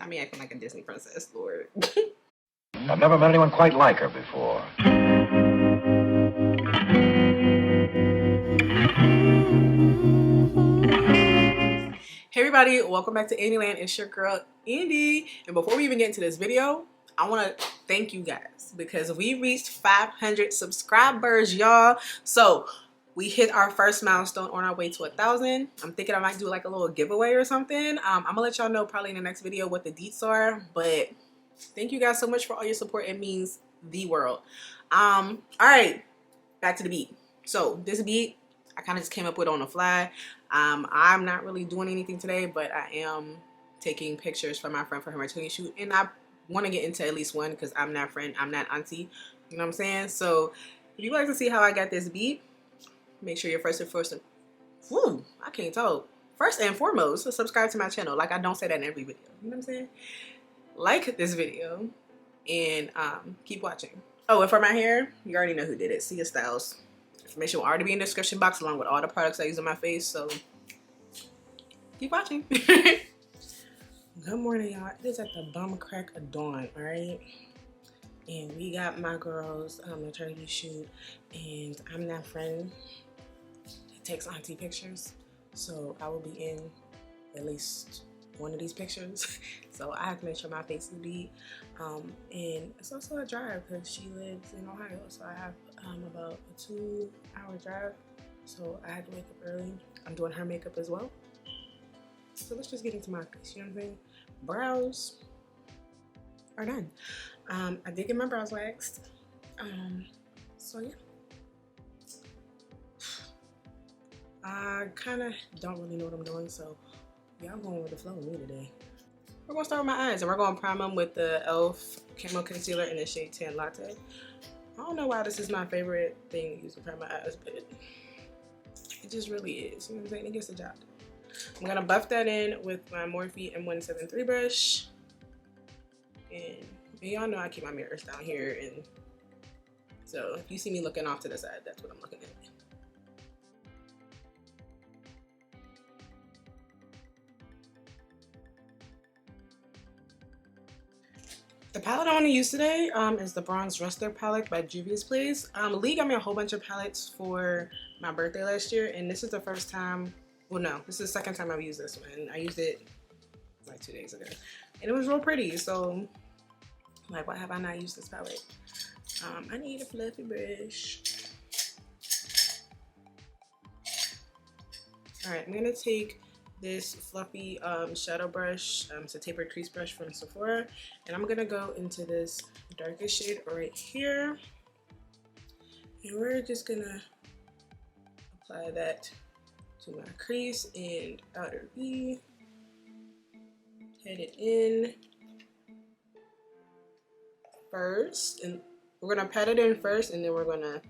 Got me acting like a Disney princess, Lord. I've never met anyone quite like her before. Hey everybody, welcome back to Andy Land. It's your girl Andy, and before we even get into this video, I want to thank you guys because we reached 500 subscribers, y'all. So we hit our first milestone on our way to 1,000. I'm thinking I might do like a little giveaway or something. I'm gonna let y'all know probably in the next video what the deets are, but thank you guys so much for all your support. It means the world. All right, back to the beat. So this beat I kind of just came up with on the fly. I'm not really doing anything today, but I am taking pictures for my friend for her maternity shoot, and I want to get into at least one because I'm not friend, I'm not auntie, you know what I'm saying? So if you'd like to see how I got this beat, make sure you're first and foremost subscribe to my channel. Like I don't say that in every video, you know what I'm saying? Like this video and keep watching. Oh, and for my hair, you already know who did it. Sia Styles. Information will already be in the description box along with all the products I use on my face, so keep watching. Good morning, y'all. It is at the bum crack of dawn, all right? And we got my girl's maternity shoot, and I'm that friend that takes auntie pictures, so I will be in at least one of these pictures. So I have to make sure my face is beat. And it's also a drive because she lives in Ohio, so I have about a 2-hour drive, so I had to wake up early. I'm doing her makeup as well, so let's just get into my face, you know what I'm saying? Brows are done. I did get my brows waxed, so yeah. I kind of don't really know what I'm doing, so y'all going with the flow with me today. We're gonna start with my eyes, and we're gonna prime them with the e.l.f. Camo Concealer in the shade Tan Latte. I don't know why this is my favorite thing to use to prime my eyes, but it just really is. You know what I'm saying? It gets the job done. I'm gonna buff that in with my Morphe M173 brush, and y'all know I keep my mirrors down here, and so if you see me looking off to the side, that's what I'm looking at. The palette I want to use today is the Bronze Rustic palette by Juvia's Place. Lee got me a whole bunch of palettes for my birthday last year, and this is the first time, well no, this is the second time I've used this one. I used it like 2 days ago, and it was real pretty, so like why have I not used this palette? I need a fluffy brush. Alright, I'm going to take this fluffy shadow brush, it's a tapered crease brush from Sephora, and I'm gonna go into this darkest shade right here, and we're just gonna apply that to my crease and outer V, head it in first, and we're gonna pat it in first, and then we're gonna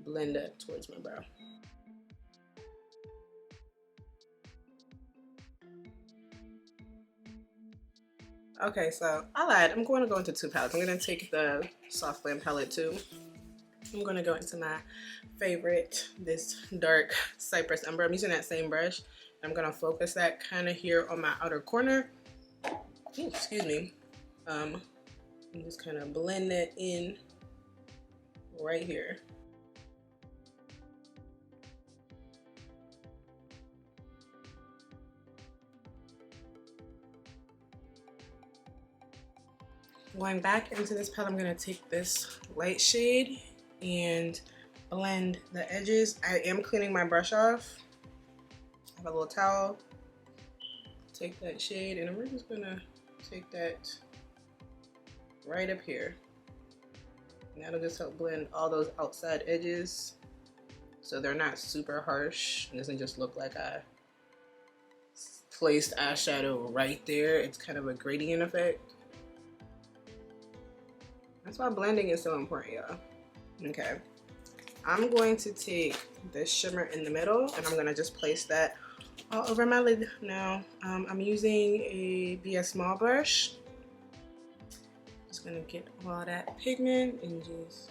blend that towards my brow. Okay, so I lied. I'm going to go into two palettes. I'm going to take the Soft Glam palette too. I'm going to go into my favorite, this dark Cypress Umber. I'm using that same brush. I'm going to focus that kind of here on my outer corner. Ooh, excuse me. And just kind of blend that in right here. Going back into this palette, I'm going to take this light shade and blend the edges. I am cleaning my brush off. I have a little towel. Take that shade, and we're just going to take that right up here. And that'll just help blend all those outside edges so they're not super harsh. It doesn't just look like I placed eyeshadow right there. It's kind of a gradient effect. That's why blending is so important, y'all. Okay, I'm going to take this shimmer in the middle, and I'm gonna just place that all over my lid now. I'm using a BS small brush. Just gonna get all that pigment and just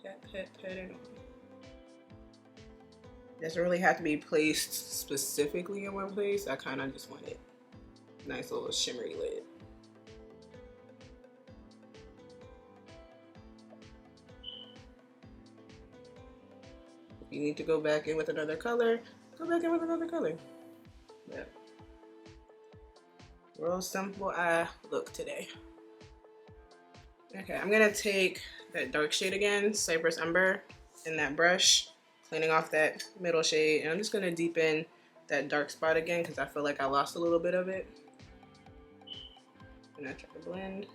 pat it on. Doesn't really have to be placed specifically in one place. I kind of just want it Nice little shimmery lid. If you need to go back in with another color, go back in with another color. Yeah. Real simple eye look today. Okay, I'm gonna take that dark shade again, Cypress Umber, in that brush, cleaning off that middle shade, and I'm just gonna deepen that dark spot again because I feel like I lost a little bit of it. And I try to blend.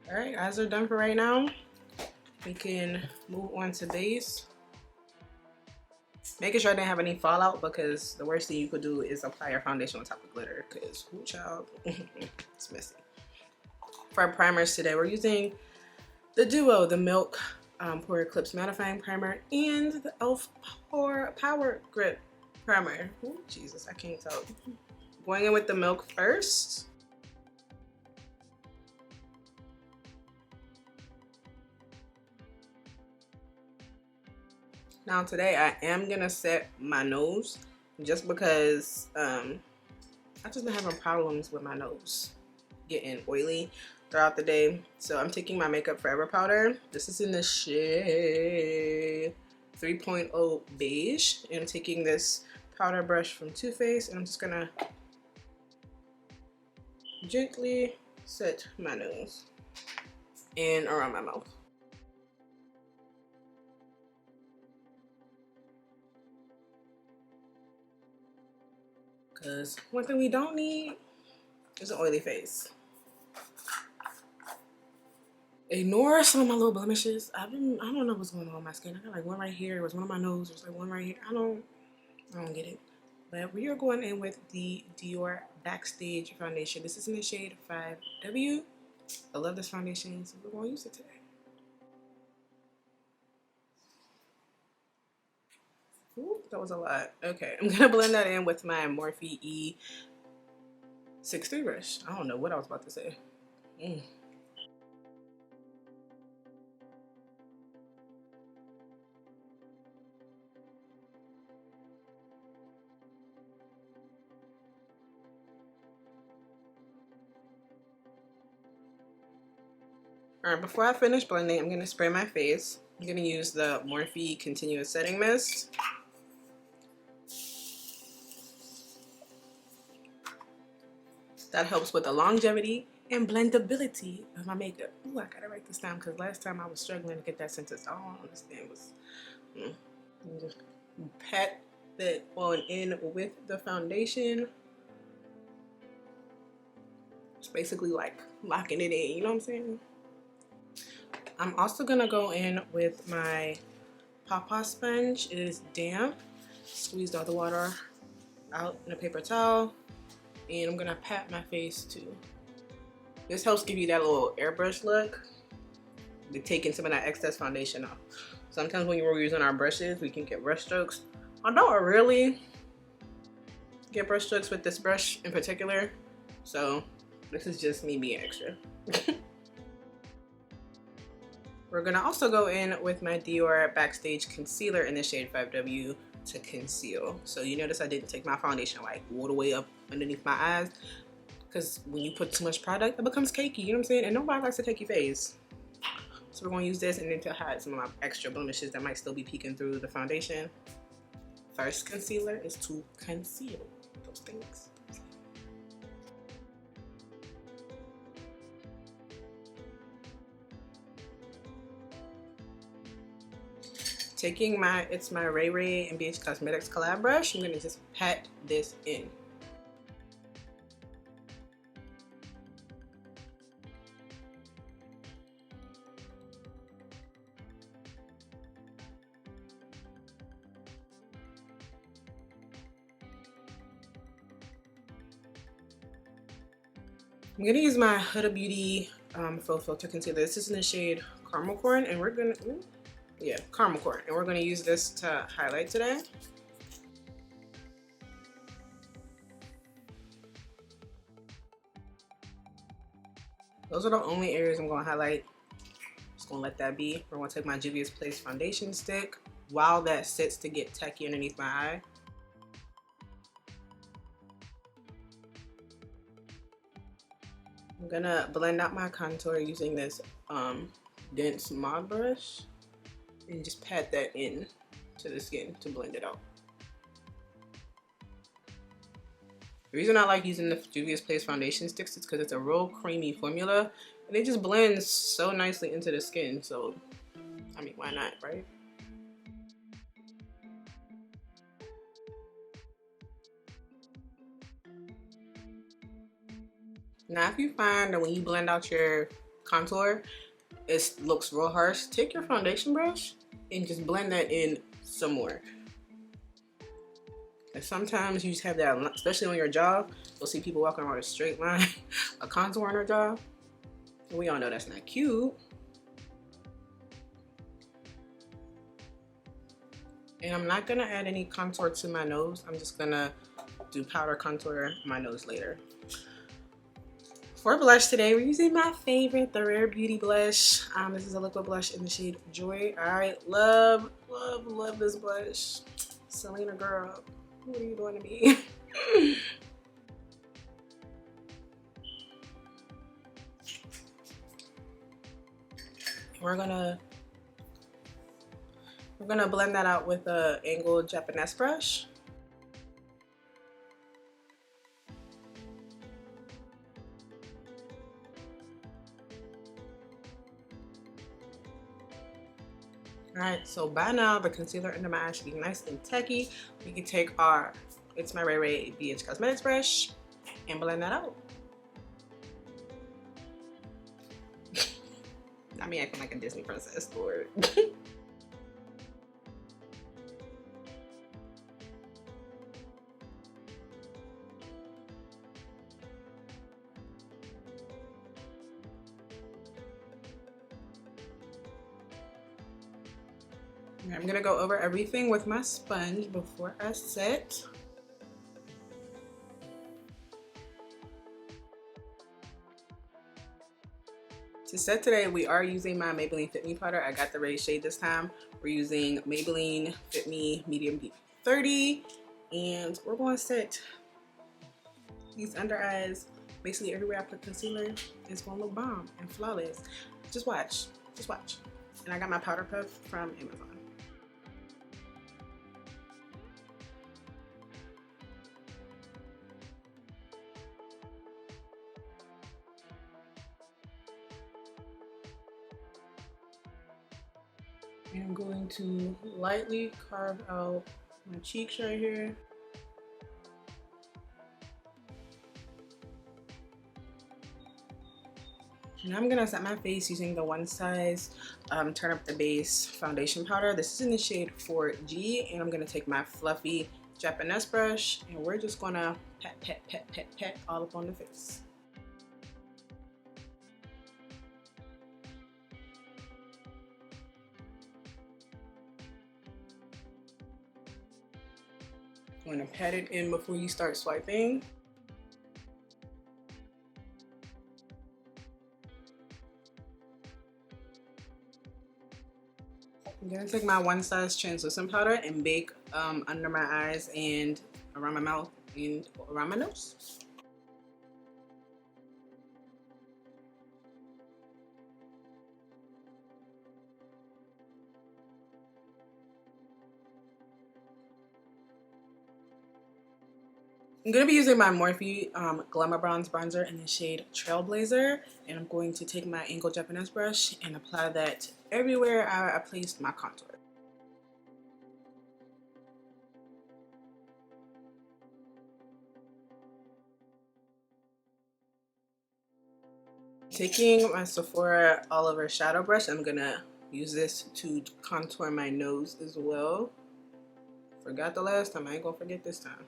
All right, eyes are done for right now. We can move on to base. Making sure I didn't have any fallout, because the worst thing you could do is apply your foundation on top of glitter, because whoo child, it's messy. For our primers today, we're using the duo, the Milk Pore Eclipse Mattifying Primer and the e.l.f. Pore Power Grip Primer. Ooh, Jesus, I can't tell. Going in with the Milk first. Now today I am gonna set my nose, just because I've just been having problems with my nose getting oily throughout the day. So I'm taking my Makeup Forever powder. This is in the shade 3.0 Beige, and I'm taking this powder brush from Too Faced, and I'm just gonna gently set my nose and around my mouth. Because one thing we don't need is an oily face. Ignore some of my little blemishes. I don't know what's going on with my skin. I got like one right here. There was one on my nose. There's like one right here. I don't get it. But we are going in with the Dior Backstage foundation. This is in the shade 5W. I love this foundation, so we're going to use it today. Ooh, that was a lot. Okay, I'm going to blend that in with my Morphe E63 brush. I don't know what I was about to say. Alright, before I finish blending, I'm going to spray my face. I'm going to use the Morphe Continuous Setting Mist. That helps with the longevity and blendability of my makeup. Ooh, I gotta write this down because last time I was struggling to get that sentence. I don't understand what's. Just pat that on in with the foundation. It's basically like locking it in, you know what I'm saying? I'm also gonna go in with my Pawpaw sponge. It is damp. Squeezed all the water out in a paper towel. And I'm gonna pat my face too. This helps give you that little airbrush look, to taking some of that excess foundation off. Sometimes when we're using our brushes, we can get brush strokes. I don't really get brush strokes with this brush in particular, so this is just me being extra. We're gonna also go in with my Dior Backstage concealer in the shade 5W to conceal. So you notice I didn't take my foundation like all the way up underneath my eyes, because when you put too much product, it becomes cakey, you know what I'm saying? And nobody likes to take your face. So we're gonna use this and then to hide some of my extra blemishes that might still be peeking through the foundation. First concealer is to conceal those things. Taking my Ray Ray and BH Cosmetics collab brush, I'm gonna just pat this in. I'm gonna use my Huda Beauty Faux Filter Concealer. This is in the shade Caramel Corn, and we're gonna, Caramel Corn, and we're gonna use this to highlight today. Those are the only areas I'm gonna highlight. Just gonna let that be. We're gonna take my Juvia's Place foundation stick. while that sits to get tacky underneath my eye. I'm gonna blend out my contour using this dense mod brush and just pat that in to the skin to blend it out. The reason I like using the Juvia's Place foundation sticks is because it's a real creamy formula and it just blends so nicely into the skin. So, I mean, why not, right? Now, if you find that when you blend out your contour, it looks real harsh, take your foundation brush and just blend that in some more. And sometimes you just have that, especially on your jaw, you'll see people walking around a straight line, a contour on their jaw. And we all know that's not cute. And I'm not gonna add any contour to my nose. I'm just gonna do powder contour my nose later. For blush today, we're using my favorite, the Rare Beauty blush. This is a liquid blush in the shade Joy. I love, love, love this blush. Selena girl, what are you doing to me? We're gonna blend that out with a angled Japanese brush. Alright, so by now the concealer under my eye should be nice and tacky. We can take our It's My Ray Ray BH Cosmetics brush and blend that out. Not me acting like a Disney princess, Lord. I'm gonna go over everything with my sponge before I set. To set today, we are using my Maybelline Fit Me powder. I got the red shade this time. We're using Maybelline Fit Me Medium Deep 30, and we're going to set these under eyes. Basically everywhere I put concealer, it's going to look bomb and flawless. Just watch, just watch. And I got my powder puff from Amazon. And I'm going to lightly carve out my cheeks right here. And I'm gonna set my face using the One Size Turn Up the Base foundation powder. This is in the shade 4G, and I'm gonna take my fluffy Japanese brush, and we're just gonna pat, pat, pat, pat, pat all up on the face. I'm gonna pat it in before you start swiping. I'm gonna take my One Size translucent powder and bake under my eyes and around my mouth and around my nose. I'm going to be using my Morphe Glamabronze bronzer in the shade Trailblazer, and I'm going to take my angled Japanese brush and apply that everywhere I placed my contour. Taking my Sephora All Over Shadow Brush, I'm going to use this to contour my nose as well. Forgot the last time, I ain't going to forget this time.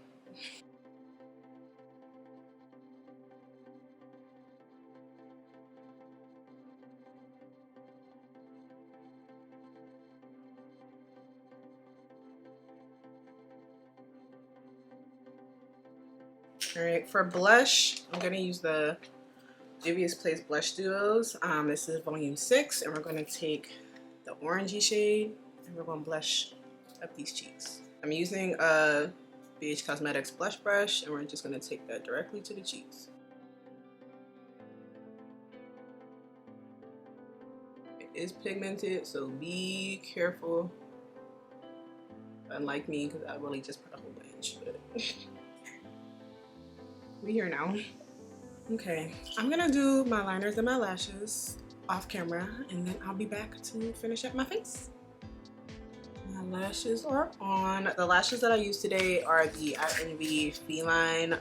Alright, for blush, I'm going to use the Juvia's Place Blush Duos. This is volume 6, and we're going to take the orangey shade and we're going to blush up these cheeks. I'm using a Beige Cosmetics blush brush, and we're just gonna take that directly to the cheeks. It is pigmented, so be careful. Unlike me, because I really just put a whole bunch, but we here now. Okay, I'm gonna do my liners and my lashes off camera, and then I'll be back to finish up my face. My lashes are on. The lashes that I use today are the IEnvy Feline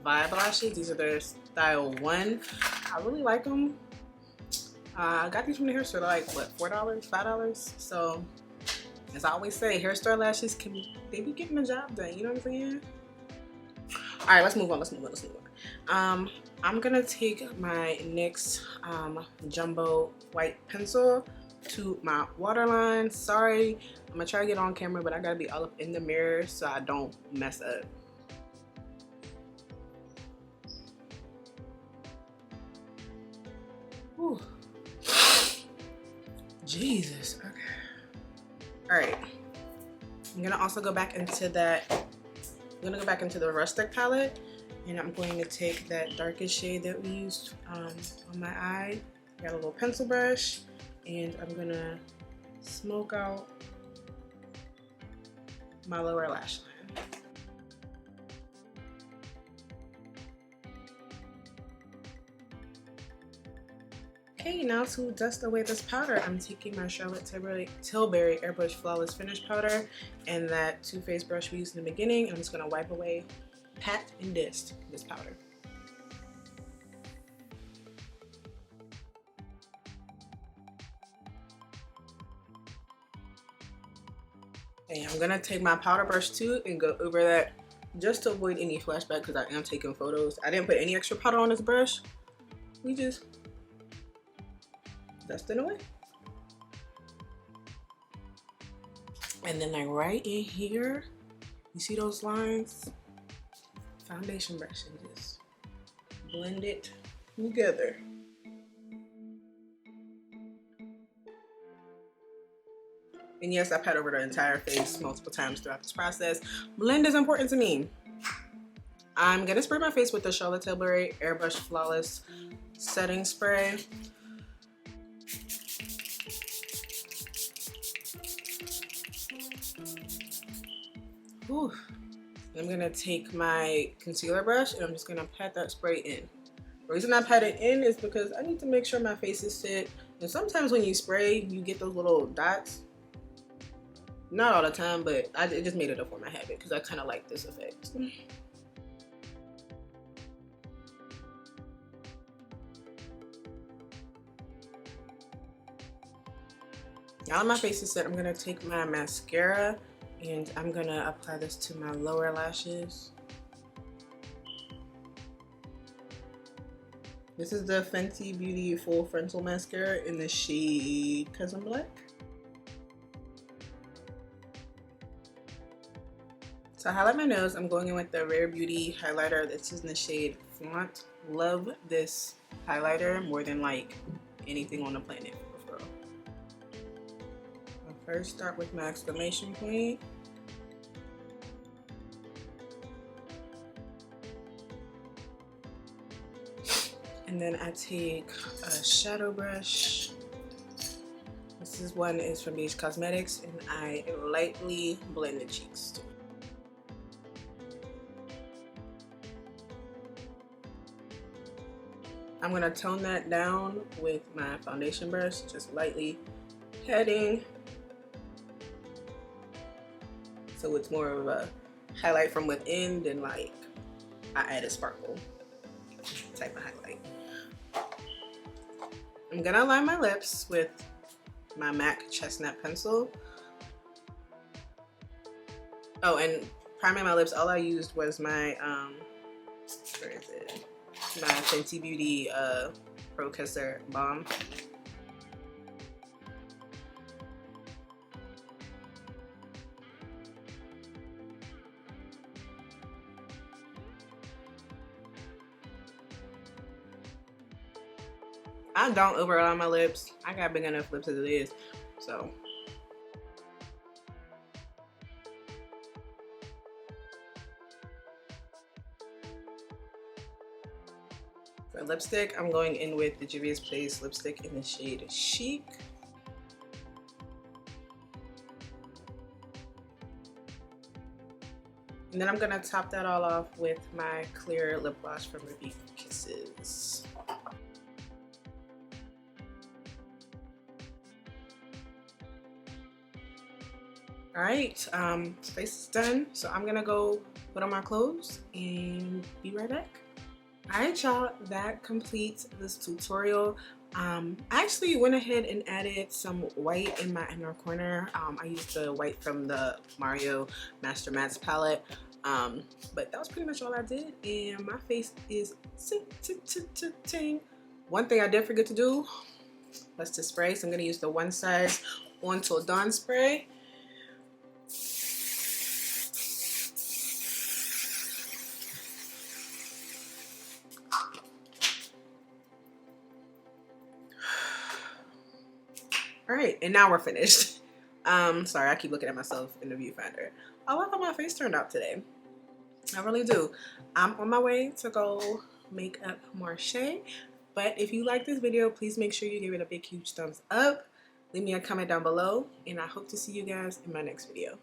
Vibe lashes. These are their style 1. I really like them. I got these from the hair store, like what, $4, $5? So as I always say, hair store lashes they be getting the job done, you know what I'm saying? All right, let's move on. I'm gonna take my NYX jumbo white pencil to my waterline. Sorry, I'm gonna try to get on camera, but I gotta be all up in the mirror so I don't mess up. Whew. Jesus, okay. All right, I'm gonna also go back into that. I'm gonna go back into the Rustic palette, and I'm going to take that darkest shade that we used on my eye. I got a little pencil brush, and I'm gonna smoke out my lower lash line. Okay, now to dust away this powder, I'm taking my Charlotte Tilbury Airbrush Flawless Finish Powder and that Too Faced brush we used in the beginning. I'm just gonna wipe away, pat, and dust this powder. And I'm gonna take my powder brush too and go over that just to avoid any flashback because I am taking photos. I didn't put any extra powder on this brush. We just dust it away. And then like right in here, you see those lines? Foundation brush and just blend it together. And yes, I pat over the entire face multiple times throughout this process. Blend is important to me. I'm gonna spray my face with the Charlotte Tilbury Airbrush Flawless Setting Spray. Whew. I'm gonna take my concealer brush and I'm just gonna pat that spray in. The reason I pat it in is because I need to make sure my face is fit. And sometimes when you spray, you get those little dots. Not all the time, but it just made it a form of habit because I kind of like this effect. Now that my face is set, I'm gonna take my mascara and I'm gonna apply this to my lower lashes. This is the Fenty Beauty Full Frontal Mascara in the shade Cousin Black. To highlight my nose, I'm going in with the Rare Beauty highlighter. This is in the shade Flaunt. Love this highlighter more than like anything on the planet. I'll first start with my exclamation point. And then I take a shadow brush. This one is from Beige Cosmetics, and I lightly blend the cheeks too. I'm gonna tone that down with my foundation brush, just lightly patting, so it's more of a highlight from within than like I added sparkle type of highlight. I'm gonna line my lips with my MAC Chestnut pencil. Oh, and priming my lips, all I used was my where is it? My Fenty Beauty Pro Kisser Balm. I don't overline my lips. I got big enough lips as it is, so. For lipstick, I'm going in with the Juvia's Place lipstick in the shade Chic. And then I'm gonna top that all off with my clear lip gloss from Repeat Kisses. Alright, face is done. So I'm gonna go put on my clothes and be right back. Alright y'all, that completes this tutorial. I actually went ahead and added some white in my inner corner. I used the white from the Mario Master Mats palette. But that was pretty much all I did, and my face is ting. One thing I did forget to do was to spray, so I'm going to use the One Size Until Dawn spray. Alright, and now we're finished. Sorry, I keep looking at myself in the viewfinder. I love how my face turned out today. I really do. I'm on my way to go make up Marche. But if you like this video, please make sure you give it a big, huge thumbs up. Leave me a comment down below, and I hope to see you guys in my next video.